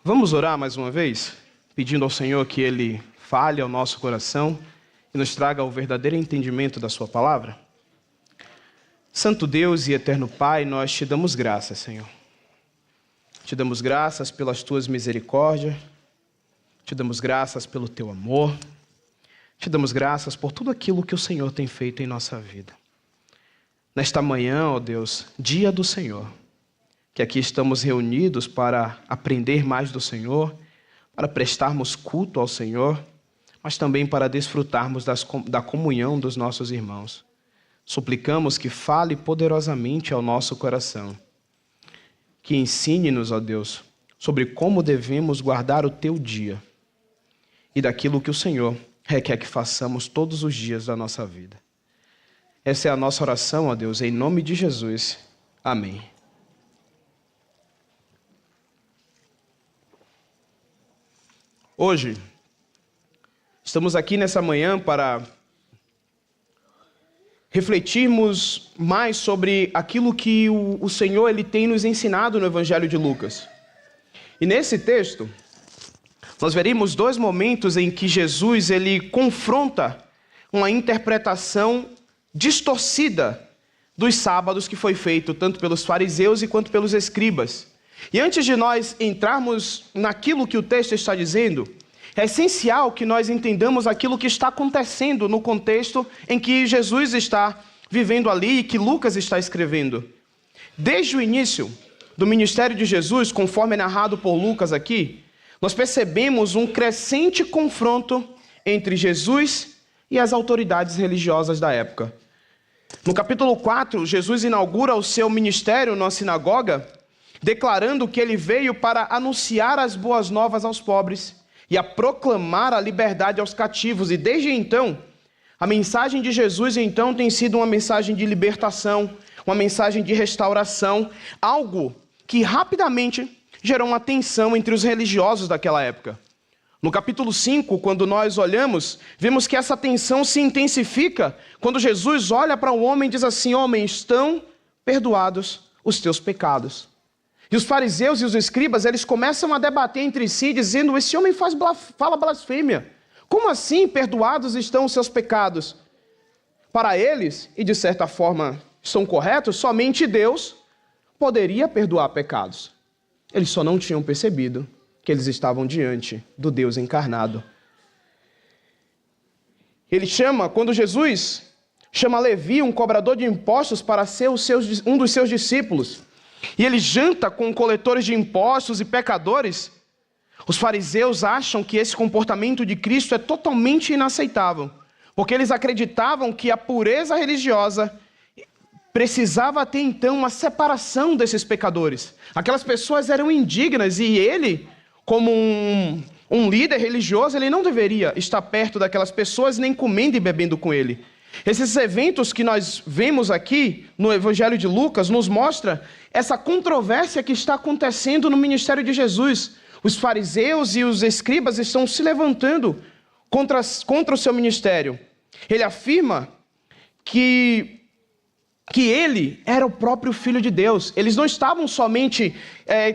Vamos orar mais uma vez, pedindo ao Senhor que Ele fale ao nosso coração e nos traga o verdadeiro entendimento da Sua palavra? Santo Deus e eterno Pai, nós te damos graças, Senhor. Te damos graças pelas Tuas misericórdias, te damos graças pelo Teu amor, te damos graças por tudo aquilo que o Senhor tem feito em nossa vida. Nesta manhã, ó Deus, dia do Senhor, que aqui estamos reunidos para aprender mais do Senhor, para prestarmos culto ao Senhor, mas também para desfrutarmos da comunhão dos nossos irmãos. Suplicamos que fale poderosamente ao nosso coração, que ensine-nos, ó Deus, sobre como devemos guardar o Teu dia e daquilo que o Senhor requer que façamos todos os dias da nossa vida. Essa é a nossa oração, ó Deus, em nome de Jesus. Amém. Hoje, estamos aqui nessa manhã para refletirmos mais sobre aquilo que o Senhor ele tem nos ensinado no Evangelho de Lucas. E nesse texto, nós veremos dois momentos em que Jesus ele confronta uma interpretação distorcida dos sábados que foi feito tanto pelos fariseus e quanto pelos escribas. E antes de nós entrarmos naquilo que o texto está dizendo, é essencial que nós entendamos aquilo que está acontecendo no contexto em que Jesus está vivendo ali e que Lucas está escrevendo. Desde o início do ministério de Jesus, conforme é narrado por Lucas aqui, nós percebemos um crescente confronto entre Jesus e as autoridades religiosas da época. No capítulo 4, Jesus inaugura o seu ministério na sinagoga, declarando que ele veio para anunciar as boas novas aos pobres e a proclamar a liberdade aos cativos. E desde então, a mensagem de Jesus então tem sido uma mensagem de libertação, uma mensagem de restauração, algo que rapidamente gerou uma tensão entre os religiosos daquela época. No capítulo 5, quando nós olhamos, vemos que essa tensão se intensifica quando Jesus olha para o homem e diz assim: homem, estão perdoados os teus pecados. E os fariseus e os escribas, eles começam a debater entre si, dizendo: esse homem fala blasfêmia. Como assim perdoados estão os seus pecados? Para eles, e de certa forma estão corretos, somente Deus poderia perdoar pecados. Eles só não tinham percebido que eles estavam diante do Deus encarnado. Quando Jesus chama Levi, um cobrador de impostos, para ser um dos seus discípulos, e ele janta com coletores de impostos e pecadores, os fariseus acham que esse comportamento de Cristo é totalmente inaceitável, porque eles acreditavam que a pureza religiosa precisava ter então uma separação desses pecadores. Aquelas pessoas eram indignas e ele, como um líder religioso, ele não deveria estar perto daquelas pessoas, nem comendo e bebendo com ele. Esses eventos que nós vemos aqui no Evangelho de Lucas nos mostra essa controvérsia que está acontecendo no ministério de Jesus. Os fariseus e os escribas estão se levantando contra o seu ministério. Ele afirma que ele era o próprio Filho de Deus. Eles não estavam somente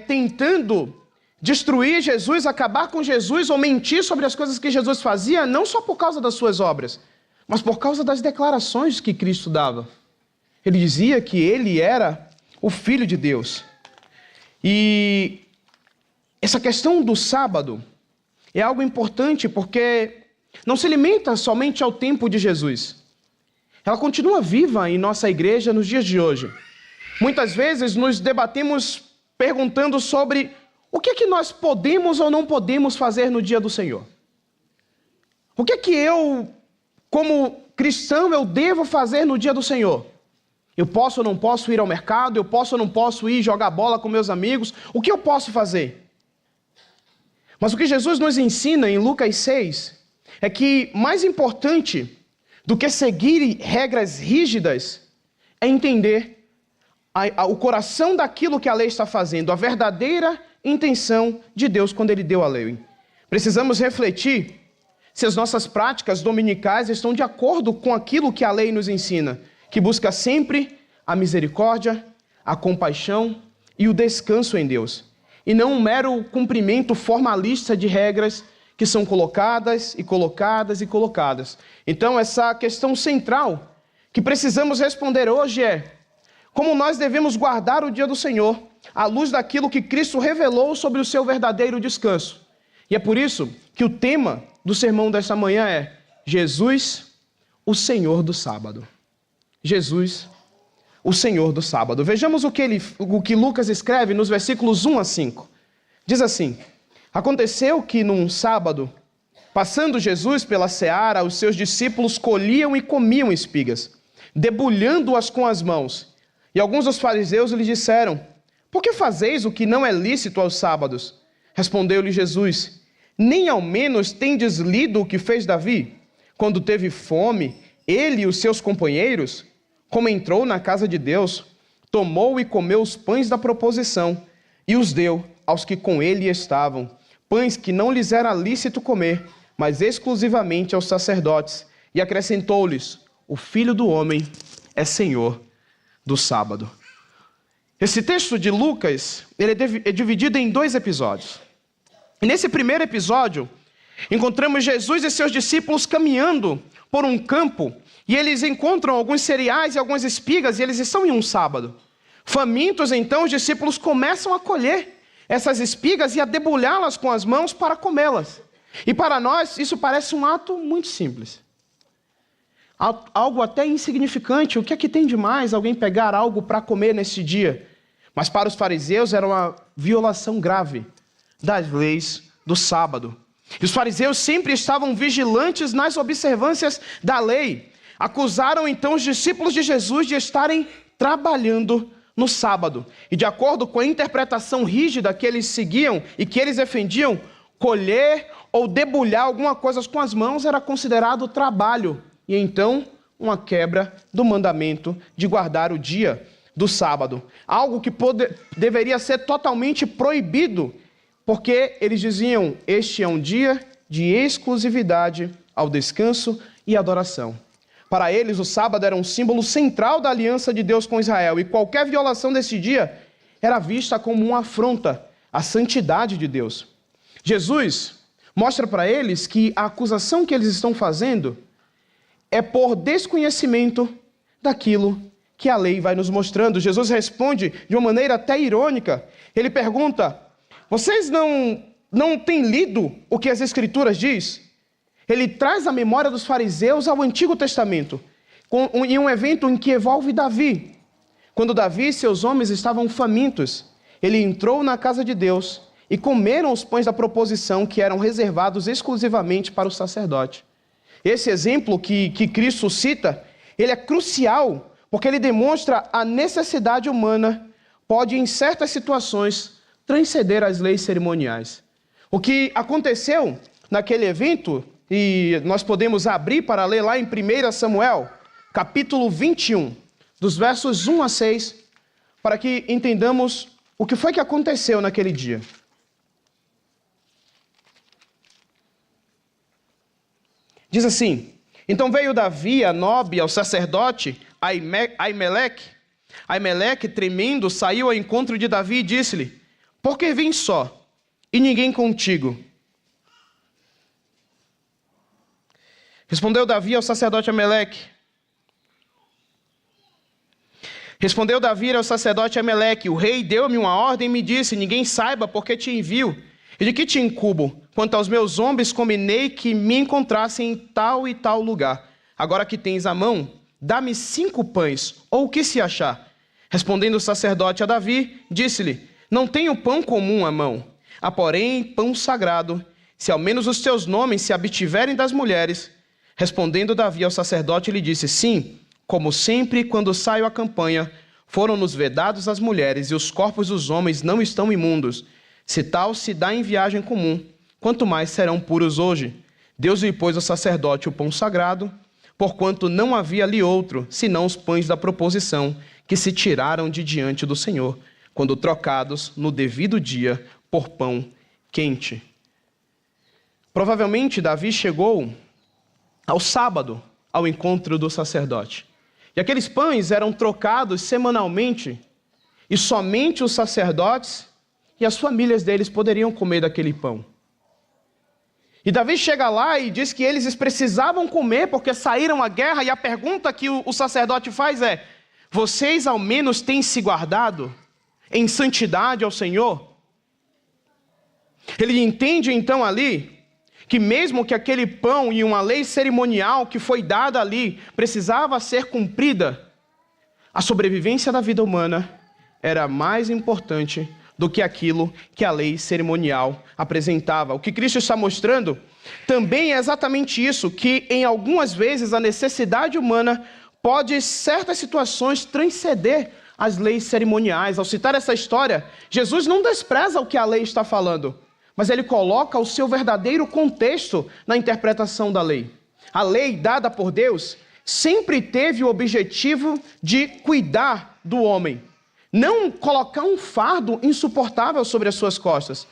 tentando destruir Jesus, acabar com Jesus ou mentir sobre as coisas que Jesus fazia, não só por causa das suas obras, mas por causa das declarações que Cristo dava. Ele dizia que ele era o Filho de Deus. E essa questão do sábado é algo importante porque não se limita somente ao tempo de Jesus. Ela continua viva em nossa igreja nos dias de hoje. Muitas vezes nos debatemos perguntando sobre o que é que nós podemos ou não podemos fazer no dia do Senhor. O que é que eu, como cristão, eu devo fazer no dia do Senhor? Eu posso ou não posso ir ao mercado? Eu posso ou não posso ir jogar bola com meus amigos? O que eu posso fazer? Mas o que Jesus nos ensina em Lucas 6 é que mais importante do que seguir regras rígidas é entender o coração daquilo que a lei está fazendo, a verdadeira intenção de Deus quando Ele deu a lei. Precisamos refletir se as nossas práticas dominicais estão de acordo com aquilo que a lei nos ensina, que busca sempre a misericórdia, a compaixão e o descanso em Deus. e não um mero cumprimento formalista de regras que são colocadas e colocadas e colocadas. Então, essa questão central que precisamos responder hoje é: como nós devemos guardar o dia do Senhor à luz daquilo que Cristo revelou sobre o seu verdadeiro descanso? E é por isso que o tema do sermão desta manhã é Jesus, o Senhor do sábado. Jesus, o Senhor do sábado. Vejamos o que Lucas escreve nos versículos 1 a 5. Diz assim: aconteceu que num sábado, passando Jesus pela seara, os seus discípulos colhiam e comiam espigas, debulhando-as com as mãos. E alguns dos fariseus lhe disseram: por que fazeis o que não é lícito aos sábados? Respondeu-lhe Jesus: nem ao menos tendes lido o que fez Davi? Quando teve fome, ele e os seus companheiros, como entrou na casa de Deus, tomou e comeu os pães da proposição, e os deu aos que com ele estavam, pães que não lhes era lícito comer, mas exclusivamente aos sacerdotes, e acrescentou-lhes: o Filho do Homem é Senhor do sábado. Esse texto de Lucas, ele é dividido em 2 episódios. E nesse primeiro episódio, encontramos Jesus e seus discípulos caminhando por um campo, e eles encontram alguns cereais e algumas espigas, e eles estão em um sábado. Famintos, então, os discípulos começam a colher essas espigas e a debulhá-las com as mãos para comê-las. E para nós, isso parece um ato muito simples. Algo até insignificante. O que é que tem de mais alguém pegar algo para comer nesse dia? Mas para os fariseus era uma violação grave das leis do sábado. E os fariseus sempre estavam vigilantes nas observâncias da lei. Acusaram então os discípulos de Jesus de estarem trabalhando no sábado. E de acordo com a interpretação rígida que eles seguiam e que eles defendiam, colher ou debulhar alguma coisa com as mãos era considerado trabalho. E então, uma quebra do mandamento de guardar o dia do sábado. Algo que deveria ser totalmente proibido, porque eles diziam: este é um dia de exclusividade ao descanso e adoração. Para eles, o sábado era um símbolo central da aliança de Deus com Israel, e qualquer violação desse dia era vista como uma afronta à santidade de Deus. Jesus mostra para eles que a acusação que eles estão fazendo é por desconhecimento daquilo que a lei vai nos mostrando. Jesus responde de uma maneira até irônica. Ele pergunta: vocês não têm lido o que as Escrituras diz? Ele traz a memória dos fariseus ao Antigo Testamento, em um evento em que envolve Davi. Quando Davi e seus homens estavam famintos, ele entrou na casa de Deus e comeram os pães da proposição que eram reservados exclusivamente para o sacerdote. Esse exemplo que Cristo cita, ele é crucial, porque ele demonstra a necessidade humana pode, em certas situações, transcender as leis cerimoniais. O que aconteceu naquele evento, e nós podemos abrir para ler lá em 1 Samuel, capítulo 21, dos versos 1 a 6, para que entendamos o que foi que aconteceu naquele dia. Diz assim: então veio Davi a Nobe, ao sacerdote Aimeleque. Aimeleque, tremendo, saiu ao encontro de Davi e disse-lhe: por que vim só, e ninguém contigo? Respondeu Davi ao sacerdote Aimeleque. O rei deu-me uma ordem e me disse: ninguém saiba porque te envio. E de que te incubo? Quanto aos meus homens, combinei que me encontrassem em tal e tal lugar. Agora que tens a mão, dá-me 5 pães, ou o que se achar. Respondendo o sacerdote a Davi, disse-lhe: não tenho pão comum à mão, há porém pão sagrado, se ao menos os teus nomes se abstiverem das mulheres. Respondendo Davi ao sacerdote, lhe disse: sim, como sempre, quando saio à campanha, foram-nos vedados as mulheres, e os corpos dos homens não estão imundos. Se tal se dá em viagem comum, quanto mais serão puros hoje. Deus lhe pôs ao sacerdote o pão sagrado, porquanto não havia ali outro, senão os pães da proposição, que se tiraram de diante do Senhor, quando trocados no devido dia por pão quente. Provavelmente Davi chegou ao sábado, ao encontro do sacerdote. E aqueles pães eram trocados semanalmente, e somente os sacerdotes e as famílias deles poderiam comer daquele pão. E Davi chega lá e diz que eles precisavam comer porque saíram à guerra, e a pergunta que o sacerdote faz é: vocês ao menos têm se guardado em santidade ao Senhor? Ele entende então ali que mesmo que aquele pão e uma lei cerimonial que foi dada ali precisava ser cumprida, a sobrevivência da vida humana era mais importante do que aquilo que a lei cerimonial apresentava. O que Cristo está mostrando também é exatamente isso, que em algumas vezes a necessidade humana pode, em certas situações, transcender as leis cerimoniais. Ao citar essa história, Jesus não despreza o que a lei está falando, mas ele coloca o seu verdadeiro contexto na interpretação da lei. A lei dada por Deus sempre teve o objetivo de cuidar do homem, não colocar um fardo insuportável sobre as suas costas.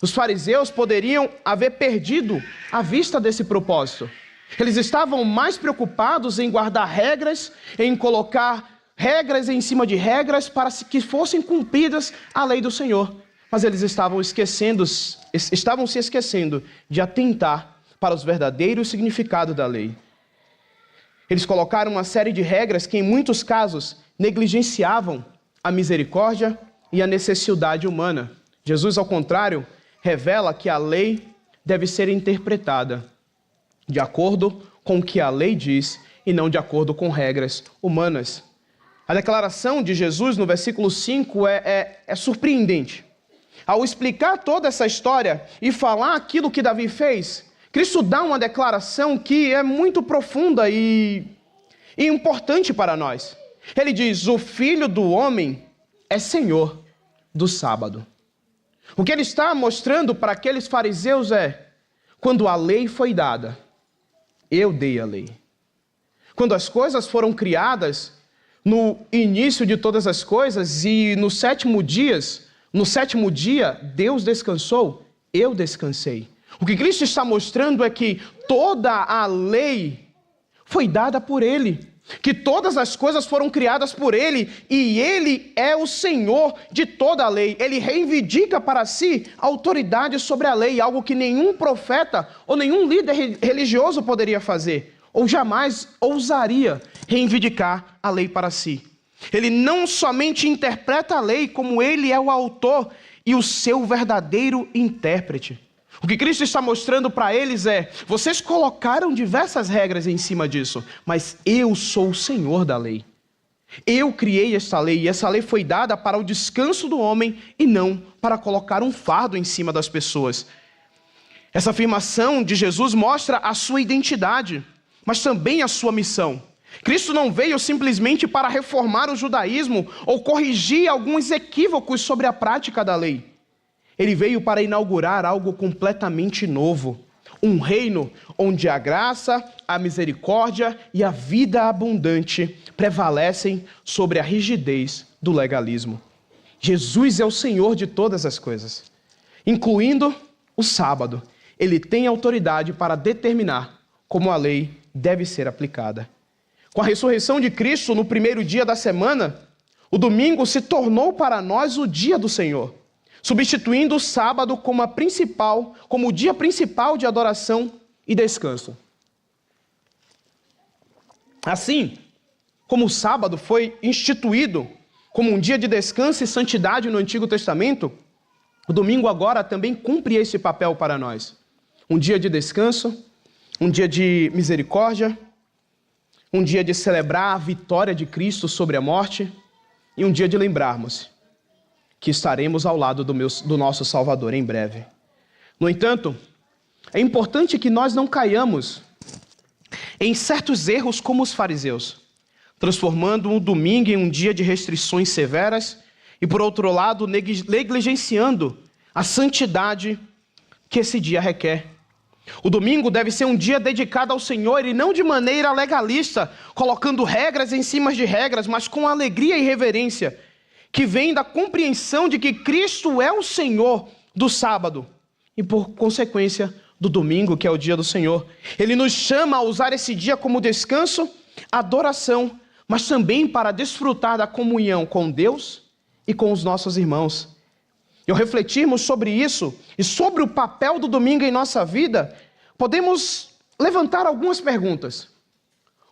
Os fariseus poderiam haver perdido a vista desse propósito. Eles estavam mais preocupados em guardar regras, em colocar regras em cima de regras para que fossem cumpridas a lei do Senhor. Mas eles estavam se esquecendo de atentar para os verdadeiros significados da lei. Eles colocaram uma série de regras que, em muitos casos, negligenciavam a misericórdia e a necessidade humana. Jesus, ao contrário, revela que a lei deve ser interpretada de acordo com o que a lei diz e não de acordo com regras humanas. A declaração de Jesus no versículo 5 é surpreendente. Ao explicar toda essa história e falar aquilo que Davi fez, Cristo dá uma declaração que é muito profunda e importante para nós. Ele diz: o Filho do Homem é Senhor do sábado. O que ele está mostrando para aqueles fariseus é: quando a lei foi dada, eu dei a lei. Quando as coisas foram criadas, no início de todas as coisas, e no sétimo dia, Deus descansou, eu descansei. O que Cristo está mostrando é que toda a lei foi dada por Ele, que todas as coisas foram criadas por Ele, e Ele é o Senhor de toda a lei. Ele reivindica para si a autoridade sobre a lei, algo que nenhum profeta ou nenhum líder religioso poderia fazer, ou jamais ousaria reivindicar a lei para si. Ele não somente interpreta a lei, como Ele é o autor e o seu verdadeiro intérprete. O que Cristo está mostrando para eles é: vocês colocaram diversas regras em cima disso, mas eu sou o Senhor da lei. Eu criei esta lei, e essa lei foi dada para o descanso do homem e não para colocar um fardo em cima das pessoas. Essa afirmação de Jesus mostra a sua identidade, mas também a sua missão. Cristo não veio simplesmente para reformar o judaísmo ou corrigir alguns equívocos sobre a prática da lei. Ele veio para inaugurar algo completamente novo. Um reino onde a graça, a misericórdia e a vida abundante prevalecem sobre a rigidez do legalismo. Jesus é o Senhor de todas as coisas, incluindo o sábado. Ele tem autoridade para determinar como a lei deve ser aplicada. Com a ressurreição de Cristo no primeiro dia da semana, o domingo se tornou para nós o dia do Senhor, substituindo o sábado como o dia principal de adoração e descanso. Assim, como o sábado foi instituído como um dia de descanso e santidade no Antigo Testamento, o domingo agora também cumpre esse papel para nós. Um dia de descanso, um dia de misericórdia, um dia de celebrar a vitória de Cristo sobre a morte e um dia de lembrarmos que estaremos ao lado do nosso Salvador em breve. No entanto, é importante que nós não caiamos em certos erros como os fariseus, transformando o domingo em um dia de restrições severas e, por outro lado, negligenciando a santidade que esse dia requer. O domingo deve ser um dia dedicado ao Senhor e não de maneira legalista, colocando regras em cima de regras, mas com alegria e reverência, que vem da compreensão de que Cristo é o Senhor do sábado e, por consequência, do domingo, que é o dia do Senhor. Ele nos chama a usar esse dia como descanso, adoração, mas também para desfrutar da comunhão com Deus e com os nossos irmãos. e ao refletirmos sobre isso e sobre o papel do domingo em nossa vida, podemos levantar algumas perguntas.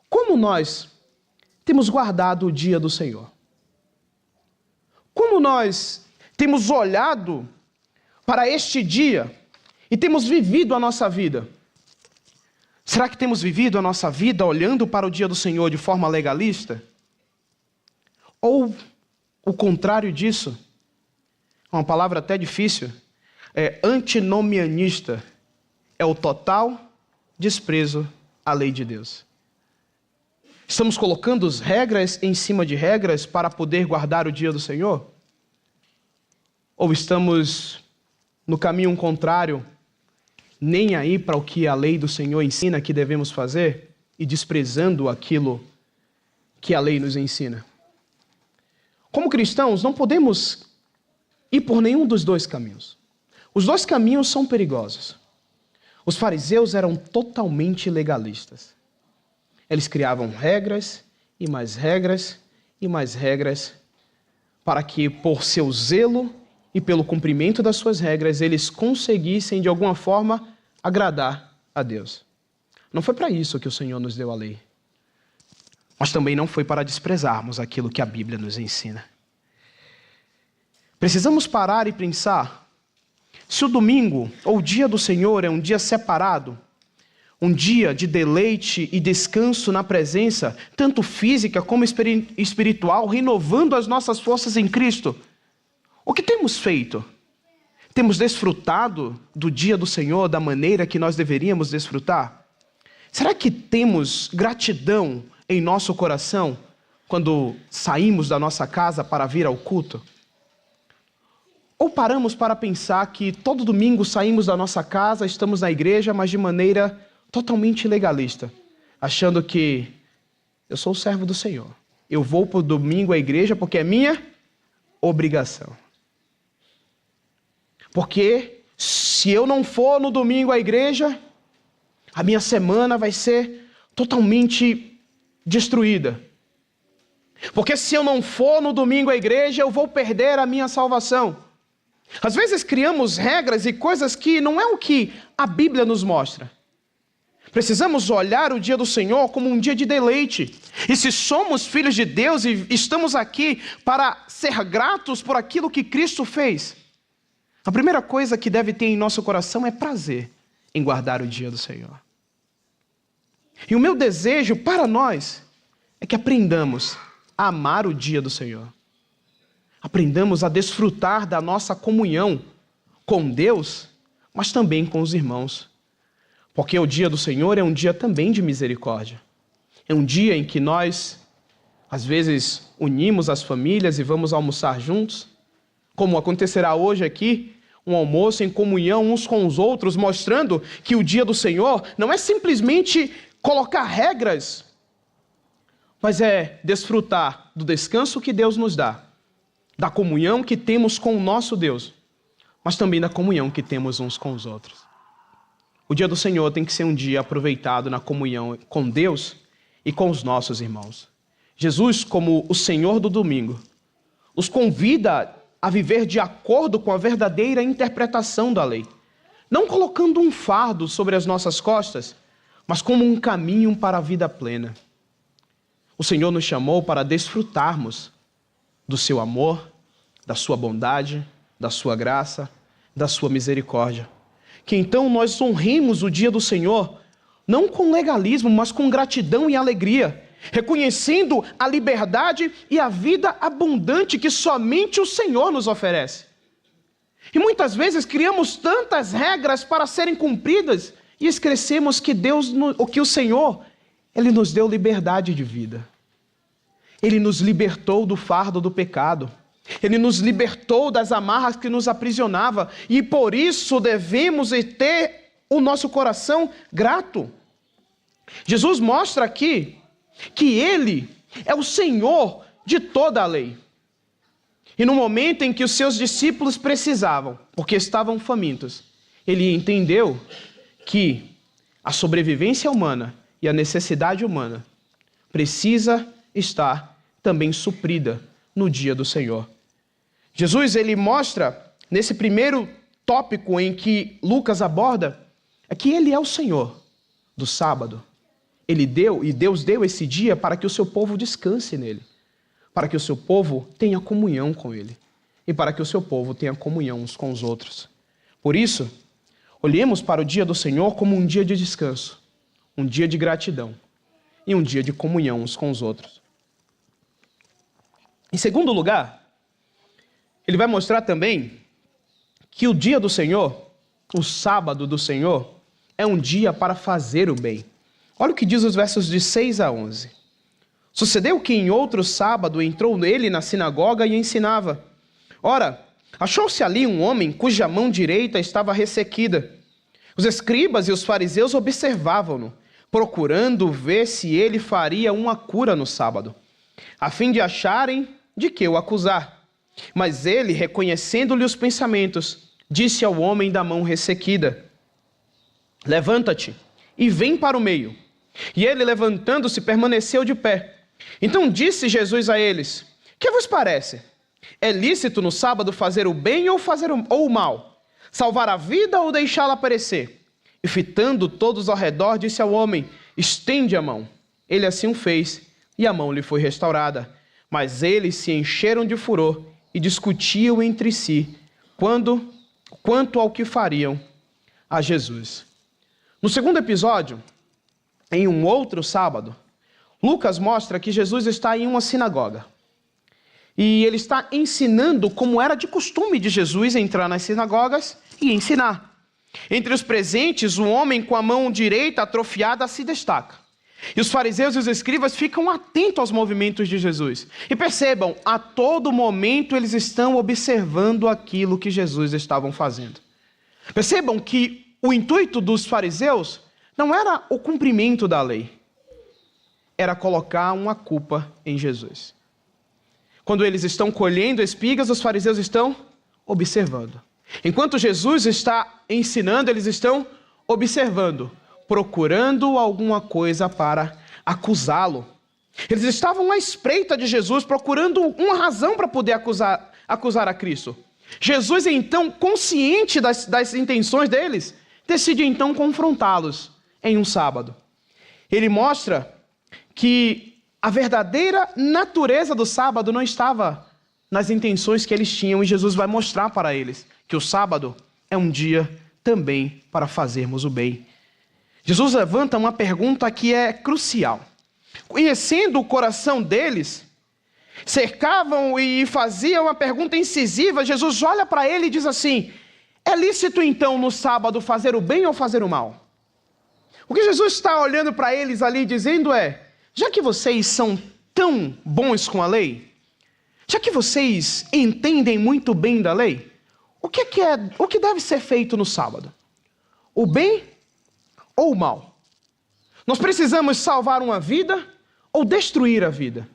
Como nós temos guardado o dia do Senhor? Como nós temos olhado para este dia e temos vivido a nossa vida? Será que temos vivido a nossa vida olhando para o dia do Senhor de forma legalista? Ou o contrário disso? Uma palavra até difícil. É antinomianista. É o total desprezo à lei de Deus. Estamos colocando as regras em cima de regras para poder guardar o dia do Senhor? Ou estamos no caminho contrário, nem aí para o que a lei do Senhor ensina que devemos fazer e desprezando aquilo que a lei nos ensina? Como cristãos, não podemos ir por nenhum dos dois caminhos. Os dois caminhos são perigosos. Os fariseus eram totalmente legalistas. Eles criavam regras e mais regras e mais regras para que, por seu zelo e pelo cumprimento das suas regras, eles conseguissem, de alguma forma, agradar a Deus. Não foi para isso que o Senhor nos deu a lei. Mas também não foi para desprezarmos aquilo que a Bíblia nos ensina. Precisamos parar e pensar se o domingo ou o dia do Senhor é um dia separado, um dia de deleite e descanso na presença, tanto física como espiritual, renovando as nossas forças em Cristo. O que temos feito? Temos desfrutado do dia do Senhor da maneira que nós deveríamos desfrutar? Será que temos gratidão em nosso coração quando saímos da nossa casa para vir ao culto? Ou paramos para pensar que todo domingo saímos da nossa casa, estamos na igreja, mas de maneira totalmente legalista, achando que eu sou o servo do Senhor. Eu vou para o domingo à igreja porque é minha obrigação. Porque se eu não for no domingo à igreja, a minha semana vai ser totalmente destruída. Porque se eu não for no domingo à igreja, eu vou perder a minha salvação. Às vezes criamos regras e coisas que não é o que a Bíblia nos mostra. Precisamos olhar o dia do Senhor como um dia de deleite. E se somos filhos de Deus e estamos aqui para ser gratos por aquilo que Cristo fez, a primeira coisa que deve ter em nosso coração é prazer em guardar o dia do Senhor. E o meu desejo para nós é que aprendamos a amar o dia do Senhor. Aprendamos a desfrutar da nossa comunhão com Deus, mas também com os irmãos. Porque o dia do Senhor é um dia também de misericórdia. É um dia em que nós, às vezes, unimos as famílias e vamos almoçar juntos, como acontecerá hoje aqui, um almoço em comunhão uns com os outros, mostrando que o dia do Senhor não é simplesmente colocar regras, mas é desfrutar do descanso que Deus nos dá, da comunhão que temos com o nosso Deus, mas também da comunhão que temos uns com os outros. O dia do Senhor tem que ser um dia aproveitado na comunhão com Deus e com os nossos irmãos. Jesus, como o Senhor do domingo, nos convida a viver de acordo com a verdadeira interpretação da lei, não colocando um fardo sobre as nossas costas, mas como um caminho para a vida plena. O Senhor nos chamou para desfrutarmos do seu amor, da sua bondade, da sua graça, da sua misericórdia. Que então nós honremos o dia do Senhor, não com legalismo, mas com gratidão e alegria, reconhecendo a liberdade e a vida abundante que somente o Senhor nos oferece. E muitas vezes criamos tantas regras para serem cumpridas e esquecemos que o Senhor, Ele nos deu liberdade de vida. Ele nos libertou do fardo do pecado. Ele nos libertou das amarras que nos aprisionava. E por isso devemos ter o nosso coração grato. Jesus mostra aqui que Ele é o Senhor de toda a lei. E no momento em que os seus discípulos precisavam, porque estavam famintos, Ele entendeu que a sobrevivência humana e a necessidade humana precisa estar também suprida no dia do Senhor. Jesus, ele mostra nesse primeiro tópico em que Lucas aborda, é que ele é o Senhor do sábado. Deus deu esse dia para que o seu povo descanse nele, para que o seu povo tenha comunhão com ele e para que o seu povo tenha comunhão uns com os outros. Por isso, olhemos para o dia do Senhor como um dia de descanso, um dia de gratidão e um dia de comunhão uns com os outros. Em segundo lugar, ele vai mostrar também que o dia do Senhor, o sábado do Senhor, é um dia para fazer o bem. Olha o que diz os versos de 6 a 11. Sucedeu que em outro sábado entrou ele na sinagoga e ensinava. Ora, achou-se ali um homem cuja mão direita estava ressequida. Os escribas e os fariseus observavam-no, procurando ver se ele faria uma cura no sábado, a fim de acharem de que o acusar. Mas ele, reconhecendo-lhe os pensamentos, disse ao homem da mão ressequida: levanta-te e vem para o meio. E ele, levantando-se, permaneceu de pé. Então disse Jesus a eles: que vos parece? É lícito no sábado fazer o bem ou o mal? Salvar a vida ou deixá-la perecer? E fitando todos ao redor, disse ao homem: estende a mão. Ele assim o fez, e a mão lhe foi restaurada. Mas eles se encheram de furor e discutiam entre si quanto ao que fariam a Jesus. No segundo episódio, em um outro sábado, Lucas mostra que Jesus está em uma sinagoga. E ele está ensinando como era de costume de Jesus entrar nas sinagogas e ensinar. Entre os presentes, um homem com a mão direita atrofiada se destaca. E os fariseus e os escribas ficam atentos aos movimentos de Jesus. E percebam, a todo momento eles estão observando aquilo que Jesus estava fazendo. Percebam que o intuito dos fariseus não era o cumprimento da lei, era colocar uma culpa em Jesus. Quando eles estão colhendo espigas, os fariseus estão observando. Enquanto Jesus está ensinando, eles estão observando, procurando alguma coisa para acusá-lo. Eles estavam à espreita de Jesus, procurando uma razão para poder acusar a Cristo. Jesus, então, consciente das intenções deles, decide então confrontá-los em um sábado. Ele mostra que a verdadeira natureza do sábado não estava nas intenções que eles tinham, e Jesus vai mostrar para eles que o sábado é um dia também para fazermos o bem. Jesus levanta uma pergunta que é crucial. Conhecendo o coração deles, cercavam e faziam uma pergunta incisiva. Jesus olha para ele e diz assim: é lícito então no sábado fazer o bem ou fazer o mal? O que Jesus está olhando para eles ali dizendo é: já que vocês são tão bons com a lei, já que vocês entendem muito bem da lei, o que deve ser feito no sábado? O bem ou o mal? Nós precisamos salvar uma vida ou destruir a vida?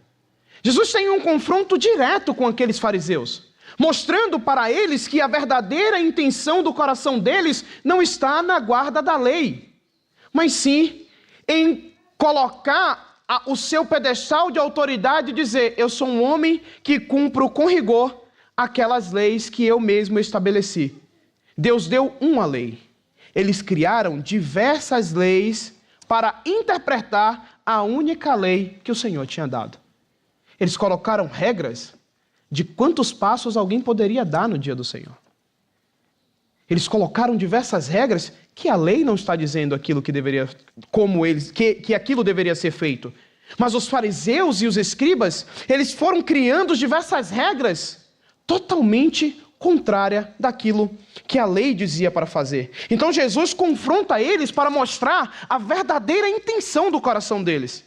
Jesus tem um confronto direto com aqueles fariseus, mostrando para eles que a verdadeira intenção do coração deles não está na guarda da lei, mas sim em colocar o seu pedestal de autoridade e dizer: eu sou um homem que cumpro com rigor aquelas leis que eu mesmo estabeleci. Deus deu uma lei. Eles criaram diversas leis para interpretar a única lei que o Senhor tinha dado. Eles colocaram regras de quantos passos alguém poderia dar no dia do Senhor. Eles colocaram diversas regras que a lei não está dizendo aquilo que deveria, que aquilo deveria ser feito. Mas os fariseus e os escribas, eles foram criando diversas regras totalmente contrárias daquilo que a lei dizia para fazer. Então Jesus confronta eles para mostrar a verdadeira intenção do coração deles.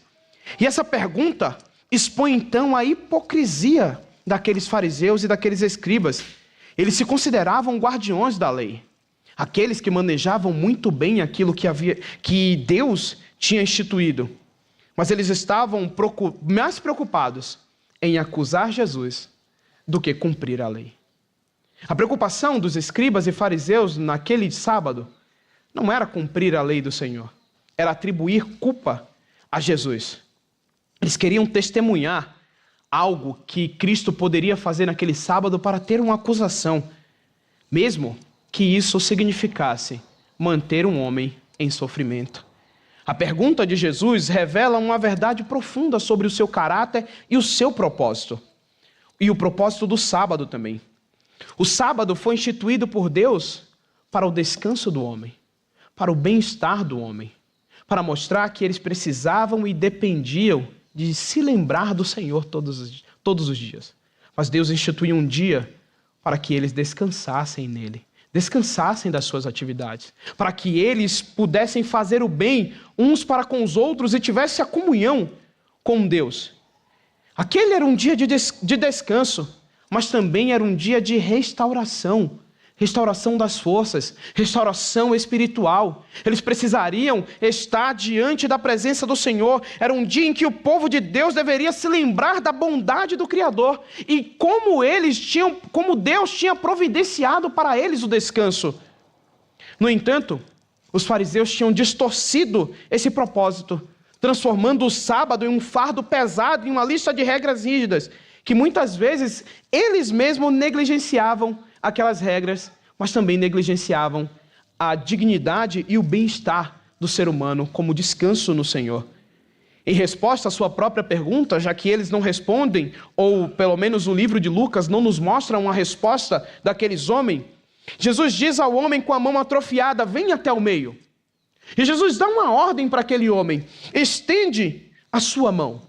E essa pergunta expõe então a hipocrisia daqueles fariseus e daqueles escribas. Eles se consideravam guardiões da lei, aqueles que manejavam muito bem aquilo que Deus tinha instituído. Mas eles estavam mais preocupados em acusar Jesus do que cumprir a lei. A preocupação dos escribas e fariseus naquele sábado não era cumprir a lei do Senhor, era atribuir culpa a Jesus. Eles queriam testemunhar algo que Cristo poderia fazer naquele sábado para ter uma acusação. mesmo que isso significasse manter um homem em sofrimento. A pergunta de Jesus revela uma verdade profunda sobre o seu caráter e o seu propósito. E o propósito do sábado também. O sábado foi instituído por Deus para o descanso do homem, para o bem-estar do homem, para mostrar que eles precisavam e dependiam de se lembrar do Senhor todos os dias. Mas Deus instituiu um dia para que eles descansassem nele, descansassem das suas atividades, para que eles pudessem fazer o bem uns para com os outros e tivessem a comunhão com Deus. Aquele era um dia de descanso, mas também era um dia de restauração das forças, restauração espiritual. Eles precisariam estar diante da presença do Senhor. Era um dia em que o povo de Deus deveria se lembrar da bondade do Criador e como Deus tinha providenciado para eles o descanso. No entanto, os fariseus tinham distorcido esse propósito, transformando o sábado em um fardo pesado, em uma lista de regras rígidas, que muitas vezes eles mesmos negligenciavam aquelas regras, mas também negligenciavam a dignidade e o bem-estar do ser humano como descanso no Senhor. Em resposta à sua própria pergunta, já que eles não respondem, ou pelo menos o livro de Lucas não nos mostra uma resposta daqueles homens, Jesus diz ao homem com a mão atrofiada: vem até o meio. E Jesus dá uma ordem para aquele homem: estende a sua mão.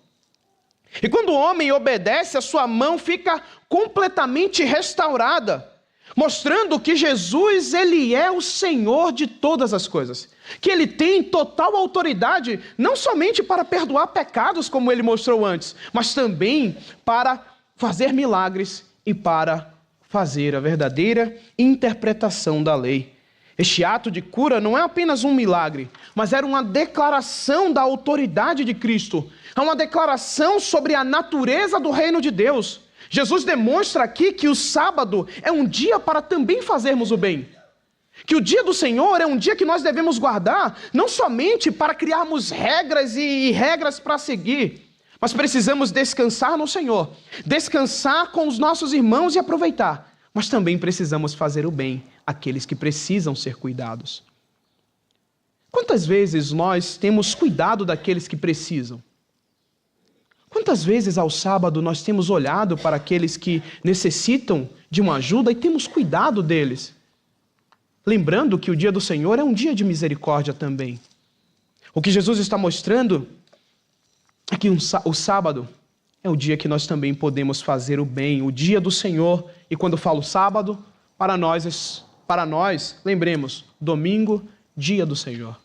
E quando o homem obedece, a sua mão fica completamente restaurada, mostrando que Jesus, ele é o Senhor de todas as coisas, que ele tem total autoridade, não somente para perdoar pecados, como ele mostrou antes, mas também para fazer milagres e para fazer a verdadeira interpretação da lei. Este ato de cura não é apenas um milagre, mas era uma declaração da autoridade de Cristo, é uma declaração sobre a natureza do reino de Deus. Jesus demonstra aqui que o sábado é um dia para também fazermos o bem. Que o dia do Senhor é um dia que nós devemos guardar, não somente para criarmos regras e regras para seguir, mas precisamos descansar no Senhor, descansar com os nossos irmãos e aproveitar. Mas também precisamos fazer o bem àqueles que precisam ser cuidados. Quantas vezes nós temos cuidado daqueles que precisam? Quantas vezes ao sábado nós temos olhado para aqueles que necessitam de uma ajuda e temos cuidado deles? Lembrando que o dia do Senhor é um dia de misericórdia também. O que Jesus está mostrando é que o sábado é o dia que nós também podemos fazer o bem, o dia do Senhor. E quando falo sábado, para nós, lembremos, domingo, dia do Senhor.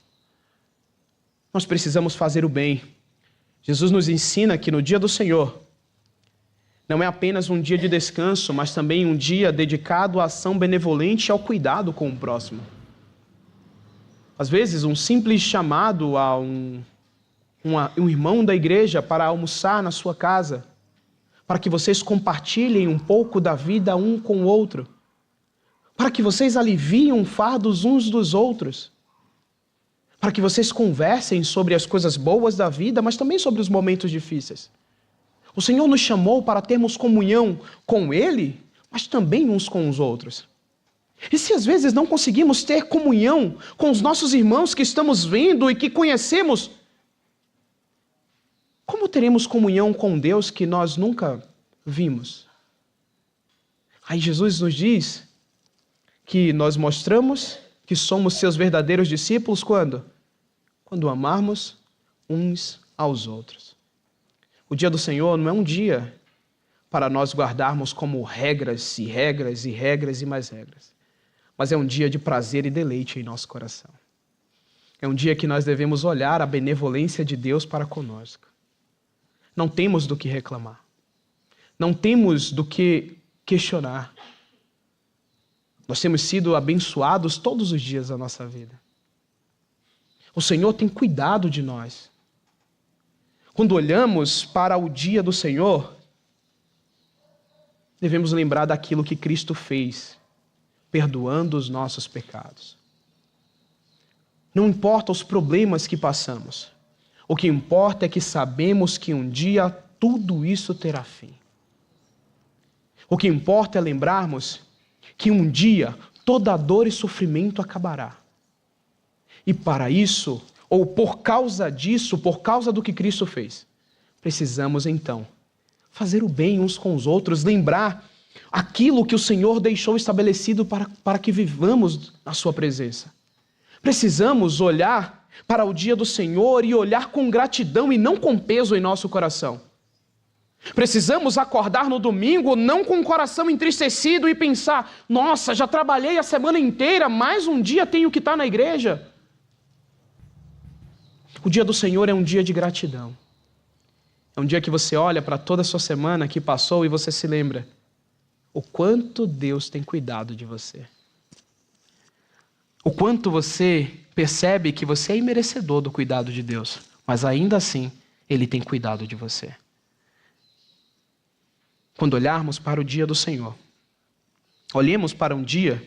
Nós precisamos fazer o bem. Jesus nos ensina que no dia do Senhor não é apenas um dia de descanso, mas também um dia dedicado à ação benevolente e ao cuidado com o próximo. Às vezes, um simples chamado a um irmão da igreja para almoçar na sua casa, para que vocês compartilhem um pouco da vida um com o outro, para que vocês aliviem fardos uns dos outros, para que vocês conversem sobre as coisas boas da vida, mas também sobre os momentos difíceis. O Senhor nos chamou para termos comunhão com Ele, mas também uns com os outros. E se às vezes não conseguimos ter comunhão com os nossos irmãos que estamos vendo e que conhecemos, como teremos comunhão com Deus que nós nunca vimos? Aí Jesus nos diz que nós mostramos que somos seus verdadeiros discípulos quando? Quando amarmos uns aos outros. O dia do Senhor não é um dia para nós guardarmos como regras e regras e regras e mais regras, mas é um dia de prazer e deleite em nosso coração. É um dia que nós devemos olhar a benevolência de Deus para conosco. Não temos do que reclamar. Não temos do que questionar. Nós temos sido abençoados todos os dias da nossa vida. O Senhor tem cuidado de nós. Quando olhamos para o dia do Senhor, devemos lembrar daquilo que Cristo fez, perdoando os nossos pecados. Não importa os problemas que passamos. O que importa é que sabemos que um dia tudo isso terá fim. O que importa é lembrarmos que um dia toda dor e sofrimento acabará. E para isso, ou por causa disso, por causa do que Cristo fez, precisamos então fazer o bem uns com os outros, lembrar aquilo que o Senhor deixou estabelecido para que vivamos na sua presença. Precisamos olhar para o dia do Senhor e olhar com gratidão e não com peso em nosso coração. Precisamos acordar no domingo não com o coração entristecido e pensar: nossa, já trabalhei a semana inteira, mais um dia tenho que estar na igreja. O dia do Senhor é um dia de gratidão. É um dia que você olha para toda a sua semana que passou e você se lembra o quanto Deus tem cuidado de você. O quanto você percebe que você é imerecedor do cuidado de Deus, mas ainda assim Ele tem cuidado de você. Quando olharmos para o dia do Senhor, olhemos para um dia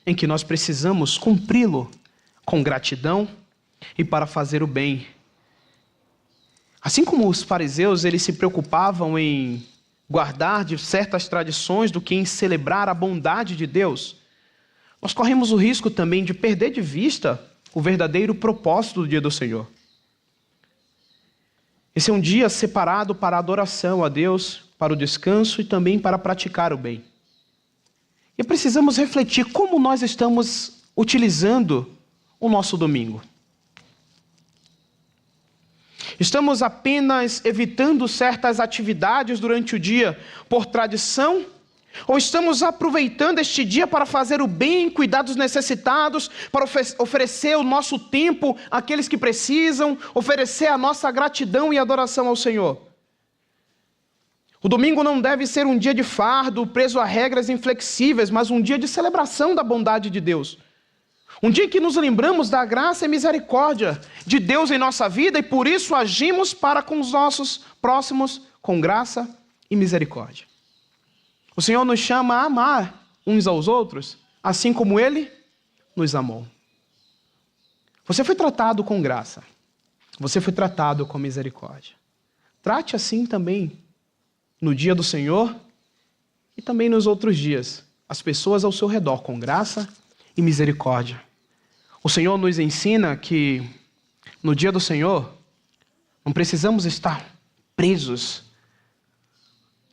em que nós precisamos cumpri-lo com gratidão e para fazer o bem. Assim como os fariseus, eles se preocupavam em guardar de certas tradições do que em celebrar a bondade de Deus, nós corremos o risco também de perder de vista o verdadeiro propósito do dia do Senhor. Esse é um dia separado para a adoração a Deus, para o descanso e também para praticar o bem. E precisamos refletir como nós estamos utilizando o nosso domingo. Estamos apenas evitando certas atividades durante o dia por tradição? Ou estamos aproveitando este dia para fazer o bem, cuidar dos necessitados, para oferecer o nosso tempo àqueles que precisam, oferecer a nossa gratidão e adoração ao Senhor? O domingo não deve ser um dia de fardo, preso a regras inflexíveis, mas um dia de celebração da bondade de Deus. Um dia em que nos lembramos da graça e misericórdia de Deus em nossa vida e por isso agimos para com os nossos próximos com graça e misericórdia. O Senhor nos chama a amar uns aos outros, assim como Ele nos amou. Você foi tratado com graça. Você foi tratado com misericórdia. Trate assim também no dia do Senhor e também nos outros dias as pessoas ao seu redor com graça e misericórdia. O Senhor nos ensina que no dia do Senhor não precisamos estar presos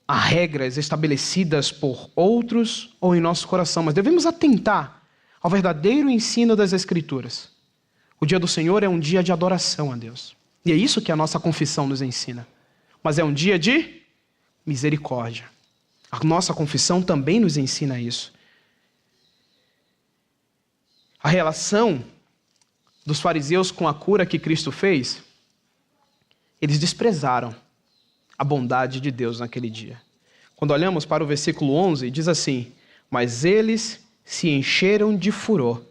a regras estabelecidas por outros ou em nosso coração, mas devemos atentar ao verdadeiro ensino das Escrituras. O dia do Senhor é um dia de adoração a Deus. E é isso que a nossa confissão nos ensina. Mas é um dia de misericórdia. A nossa confissão também nos ensina isso. A relação dos fariseus com a cura que Cristo fez, eles desprezaram a bondade de Deus naquele dia. Quando olhamos para o versículo 11, diz assim: mas eles se encheram de furor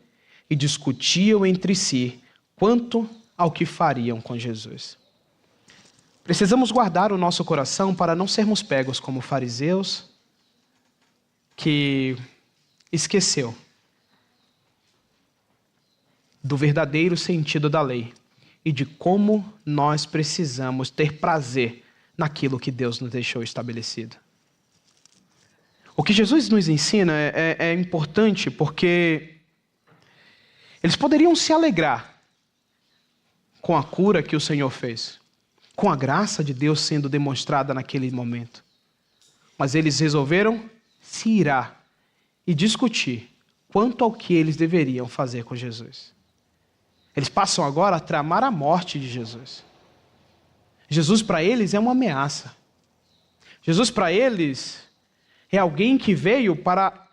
e discutiam entre si quanto ao que fariam com Jesus. Precisamos guardar o nosso coração para não sermos pegos como fariseus que esqueceu do verdadeiro sentido da lei e de como nós precisamos ter prazer naquilo que Deus nos deixou estabelecido. O que Jesus nos ensina é importante porque eles poderiam se alegrar com a cura que o Senhor fez, com a graça de Deus sendo demonstrada naquele momento. Mas eles resolveram se irar e discutir quanto ao que eles deveriam fazer com Jesus. Eles passam agora a tramar a morte de Jesus. Jesus para eles é uma ameaça. Jesus para eles é alguém que veio para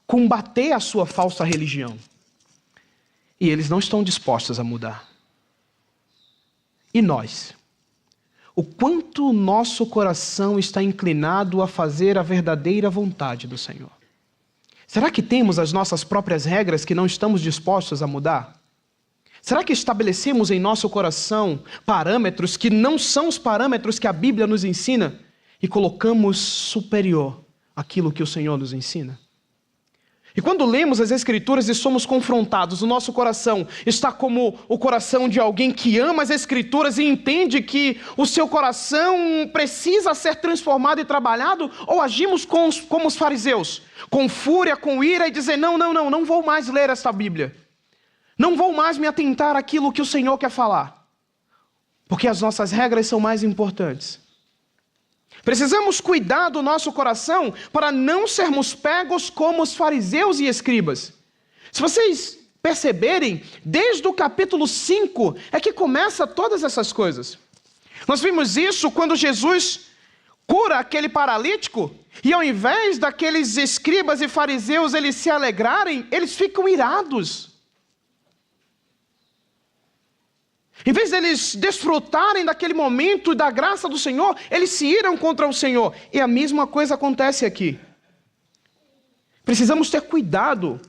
combater a sua falsa religião. E eles não estão dispostos a mudar. E nós? O quanto o nosso coração está inclinado a fazer a verdadeira vontade do Senhor? Será que temos as nossas próprias regras que não estamos dispostos a mudar? Será que estabelecemos em nosso coração parâmetros que não são os parâmetros que a Bíblia nos ensina e colocamos superior àquilo que o Senhor nos ensina? E quando lemos as Escrituras e somos confrontados, o nosso coração está como o coração de alguém que ama as Escrituras e entende que o seu coração precisa ser transformado e trabalhado, ou agimos como os fariseus, com fúria, com ira e dizer, não vou mais ler esta Bíblia. Não vou mais me atentar àquilo que o Senhor quer falar, porque as nossas regras são mais importantes. Precisamos cuidar do nosso coração para não sermos pegos como os fariseus e escribas. Se vocês perceberem, desde o capítulo 5 é que começa todas essas coisas. Nós vimos isso quando Jesus cura aquele paralítico, e ao invés daqueles escribas e fariseus eles se alegrarem, eles ficam irados. Em vez deles desfrutarem daquele momento da graça do Senhor, eles se iram contra o Senhor. E a mesma coisa acontece aqui. Precisamos ter cuidado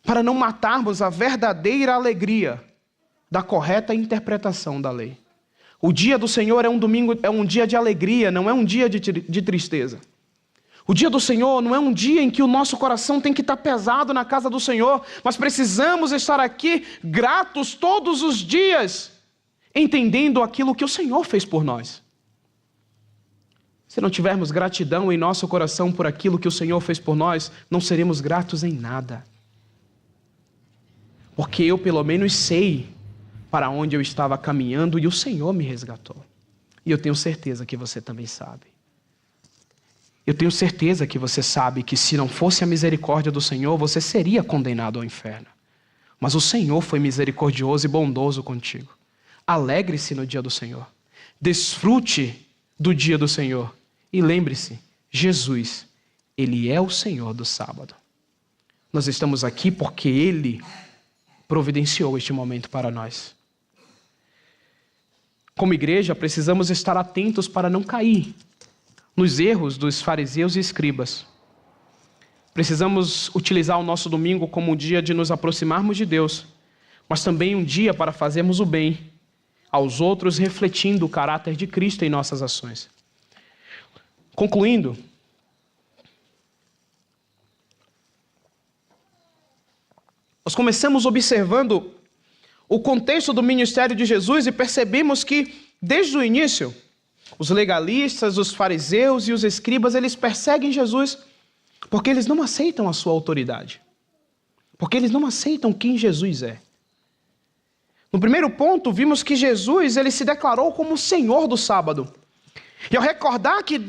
para não matarmos a verdadeira alegria da correta interpretação da lei. O dia do Senhor é um domingo, é um dia de alegria, não é um dia de tristeza. O dia do Senhor não é um dia em que o nosso coração tem que estar pesado na casa do Senhor, mas precisamos estar aqui gratos todos os dias, entendendo aquilo que o Senhor fez por nós. Se não tivermos gratidão em nosso coração por aquilo que o Senhor fez por nós, não seremos gratos em nada. Porque eu pelo menos sei para onde eu estava caminhando e o Senhor me resgatou. E eu tenho certeza que você também sabe. Eu tenho certeza que você sabe que se não fosse a misericórdia do Senhor, você seria condenado ao inferno. Mas o Senhor foi misericordioso e bondoso contigo. Alegre-se no dia do Senhor. Desfrute do dia do Senhor. E lembre-se, Jesus, Ele é o Senhor do sábado. Nós estamos aqui porque Ele providenciou este momento para nós. Como igreja, precisamos estar atentos para não cair nos erros dos fariseus e escribas. Precisamos utilizar o nosso domingo como um dia de nos aproximarmos de Deus, mas também um dia para fazermos o bem aos outros, refletindo o caráter de Cristo em nossas ações. Concluindo, nós começamos observando o contexto do ministério de Jesus e percebemos que, desde o início, os legalistas, os fariseus e os escribas, eles perseguem Jesus porque eles não aceitam a sua autoridade. Porque eles não aceitam quem Jesus é. No primeiro ponto, vimos que Jesus ele se declarou como o Senhor do sábado. E ao recordar que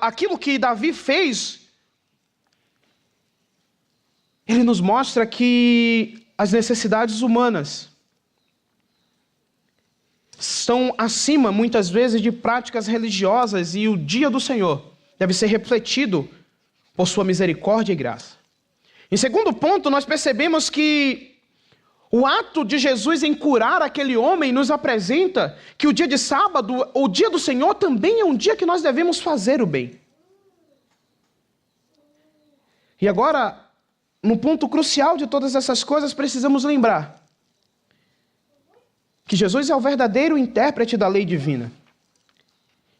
aquilo que Davi fez, ele nos mostra que as necessidades humanas estão acima, muitas vezes, de práticas religiosas, e o dia do Senhor deve ser refletido por sua misericórdia e graça. Em segundo ponto, nós percebemos que o ato de Jesus em curar aquele homem nos apresenta que o dia de sábado, o dia do Senhor, também é um dia que nós devemos fazer o bem. E agora, no ponto crucial de todas essas coisas, precisamos lembrar que Jesus é o verdadeiro intérprete da lei divina.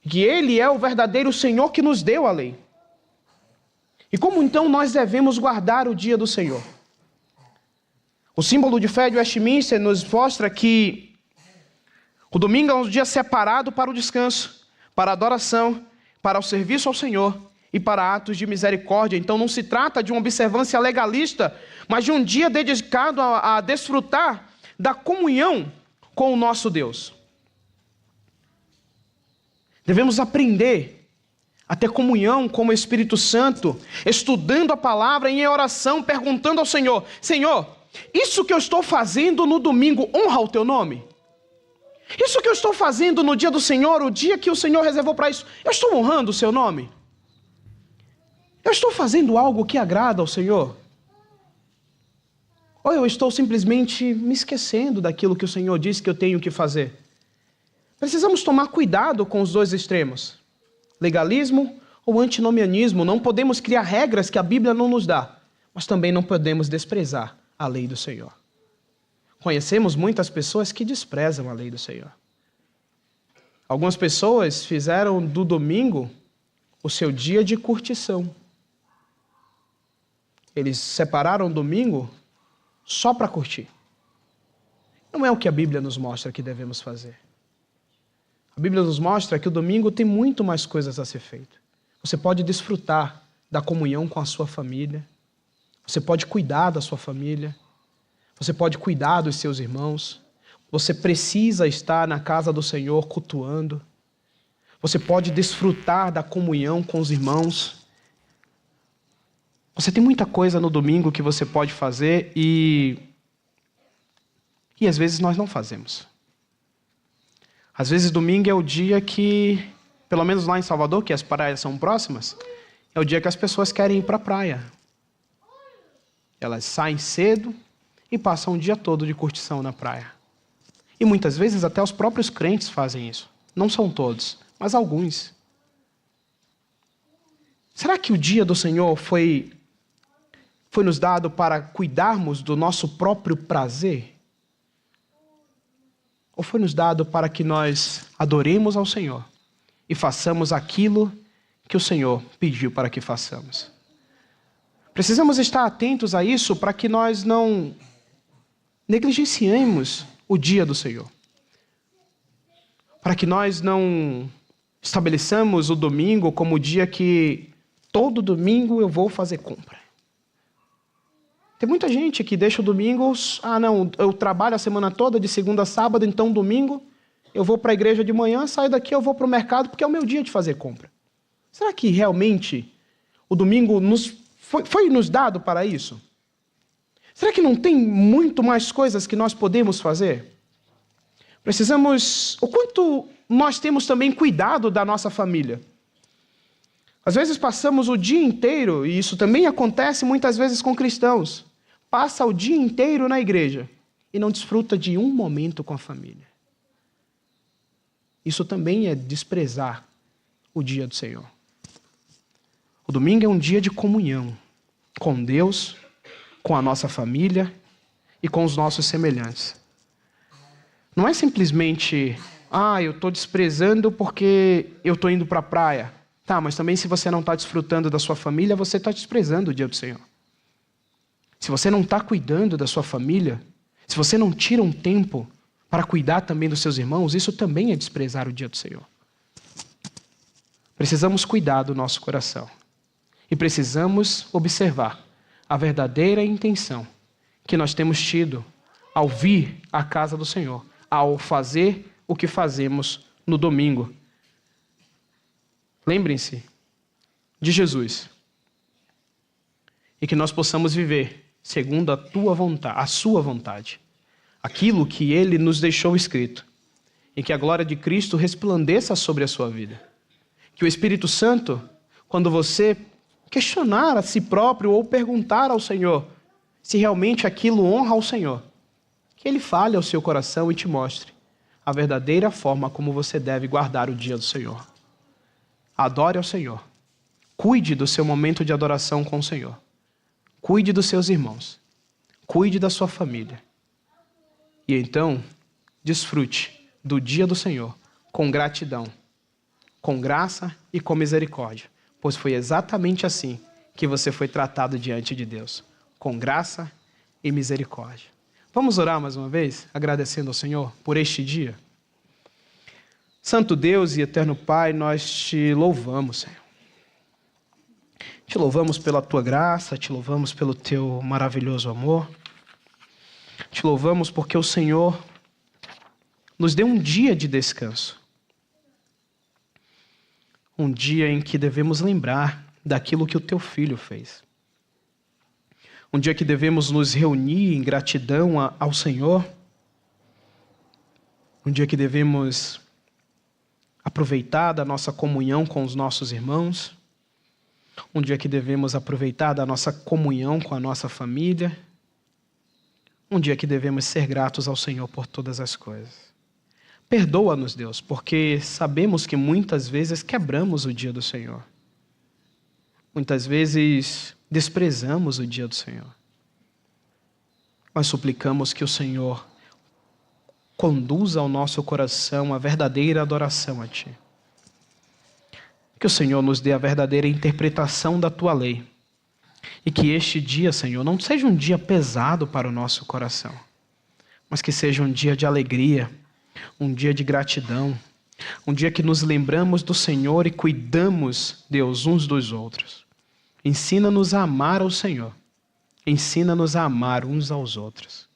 Que Ele é o verdadeiro Senhor que nos deu a lei. E como então nós devemos guardar o dia do Senhor? O símbolo de fé de Westminster nos mostra que o domingo é um dia separado para o descanso, para a adoração, para o serviço ao Senhor e para atos de misericórdia. Então não se trata de uma observância legalista, mas de um dia dedicado a desfrutar da comunhão com o nosso Deus. Devemos aprender a ter comunhão com o Espírito Santo, estudando a palavra em oração, perguntando ao Senhor: Senhor, isso que eu estou fazendo no domingo honra o teu nome? Isso que eu estou fazendo no dia do Senhor, o dia que o Senhor reservou para isso, eu estou honrando o seu nome? Eu estou fazendo algo que agrada ao Senhor? Ou eu estou simplesmente me esquecendo daquilo que o Senhor disse que eu tenho que fazer? Precisamos tomar cuidado com os dois extremos. Legalismo ou antinomianismo. Não podemos criar regras que a Bíblia não nos dá, mas também não podemos desprezar a lei do Senhor. Conhecemos muitas pessoas que desprezam a lei do Senhor. Algumas pessoas fizeram do domingo o seu dia de curtição. Eles separaram o domingo só para curtir. Não é o que a Bíblia nos mostra que devemos fazer. A Bíblia nos mostra que o domingo tem muito mais coisas a ser feito. Você pode desfrutar da comunhão com a sua família. Você pode cuidar da sua família. Você pode cuidar dos seus irmãos. Você precisa estar na casa do Senhor cultuando. Você pode desfrutar da comunhão com os irmãos. Você tem muita coisa no domingo que você pode fazer e às vezes nós não fazemos. Às vezes domingo é o dia que, pelo menos lá em Salvador, que as praias são próximas, é o dia que as pessoas querem ir para a praia. Elas saem cedo e passam o dia todo de curtição na praia. E muitas vezes até os próprios crentes fazem isso. Não são todos, mas alguns. Será que o dia do Senhor foi nos dado para cuidarmos do nosso próprio prazer? Ou foi nos dado para que nós adoremos ao Senhor e façamos aquilo que o Senhor pediu para que façamos? Precisamos estar atentos a isso para que nós não negligenciemos o dia do Senhor. Para que nós não estabeleçamos o domingo como o dia que todo domingo eu vou fazer compra. Tem muita gente que deixa o domingo, eu trabalho a semana toda, de segunda a sábado, então domingo eu vou para a igreja de manhã, saio daqui, eu vou para o mercado, porque é o meu dia de fazer compra. Será que realmente o domingo foi nos dado para isso? Será que não tem muito mais coisas que nós podemos fazer? O quanto nós temos também cuidado da nossa família. Às vezes passamos o dia inteiro, e isso também acontece muitas vezes com cristãos, passa o dia inteiro na igreja e não desfruta de um momento com a família. Isso também é desprezar o dia do Senhor. O domingo é um dia de comunhão com Deus, com a nossa família e com os nossos semelhantes. Não é simplesmente, eu estou desprezando porque eu estou indo para a praia. Tá, mas também se você não está desfrutando da sua família, você está desprezando o dia do Senhor. Se você não está cuidando da sua família, se você não tira um tempo para cuidar também dos seus irmãos, isso também é desprezar o dia do Senhor. Precisamos cuidar do nosso coração. E precisamos observar a verdadeira intenção que nós temos tido ao vir à casa do Senhor, ao fazer o que fazemos no domingo. Lembrem-se de Jesus. E que nós possamos viver segundo a sua vontade. Aquilo que ele nos deixou escrito. E que a glória de Cristo resplandeça sobre a sua vida. Que o Espírito Santo, quando você questionar a si próprio ou perguntar ao Senhor se realmente aquilo honra ao Senhor, que ele fale ao seu coração e te mostre a verdadeira forma como você deve guardar o dia do Senhor. Adore ao Senhor. Cuide do seu momento de adoração com o Senhor. Cuide dos seus irmãos. Cuide da sua família. E então, desfrute do dia do Senhor com gratidão, com graça e com misericórdia, pois foi exatamente assim que você foi tratado diante de Deus, com graça e misericórdia. Vamos orar mais uma vez, agradecendo ao Senhor por este dia? Santo Deus e eterno Pai, nós te louvamos, Senhor. Te louvamos pela tua graça, te louvamos pelo teu maravilhoso amor. Te louvamos porque o Senhor nos deu um dia de descanso. Um dia em que devemos lembrar daquilo que o teu Filho fez. Um dia que devemos nos reunir em gratidão ao Senhor. Um dia que devemos aproveitar da nossa comunhão com os nossos irmãos. Um dia que devemos aproveitar da nossa comunhão com a nossa família. Um dia que devemos ser gratos ao Senhor por todas as coisas. Perdoa-nos, Deus, porque sabemos que muitas vezes quebramos o dia do Senhor. Muitas vezes desprezamos o dia do Senhor. Nós suplicamos que o Senhor conduza ao nosso coração a verdadeira adoração a Ti. Que o Senhor nos dê a verdadeira interpretação da Tua lei. E que este dia, Senhor, não seja um dia pesado para o nosso coração, mas que seja um dia de alegria, um dia de gratidão, um dia que nos lembramos do Senhor e cuidamos, Deus, uns dos outros. Ensina-nos a amar ao Senhor. Ensina-nos a amar uns aos outros.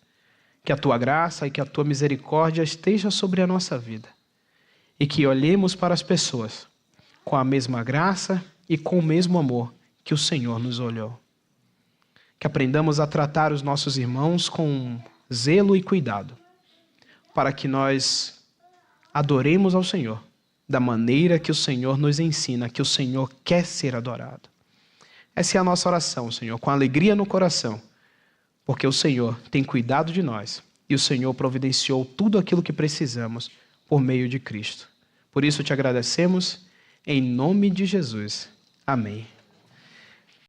Que a Tua graça e que a Tua misericórdia esteja sobre a nossa vida. E que olhemos para as pessoas com a mesma graça e com o mesmo amor que o Senhor nos olhou. Que aprendamos a tratar os nossos irmãos com zelo e cuidado, para que nós adoremos ao Senhor da maneira que o Senhor nos ensina, que o Senhor quer ser adorado. Essa é a nossa oração, Senhor, com alegria no coração, porque o Senhor tem cuidado de nós e o Senhor providenciou tudo aquilo que precisamos por meio de Cristo. Por isso te agradecemos, em nome de Jesus. Amém.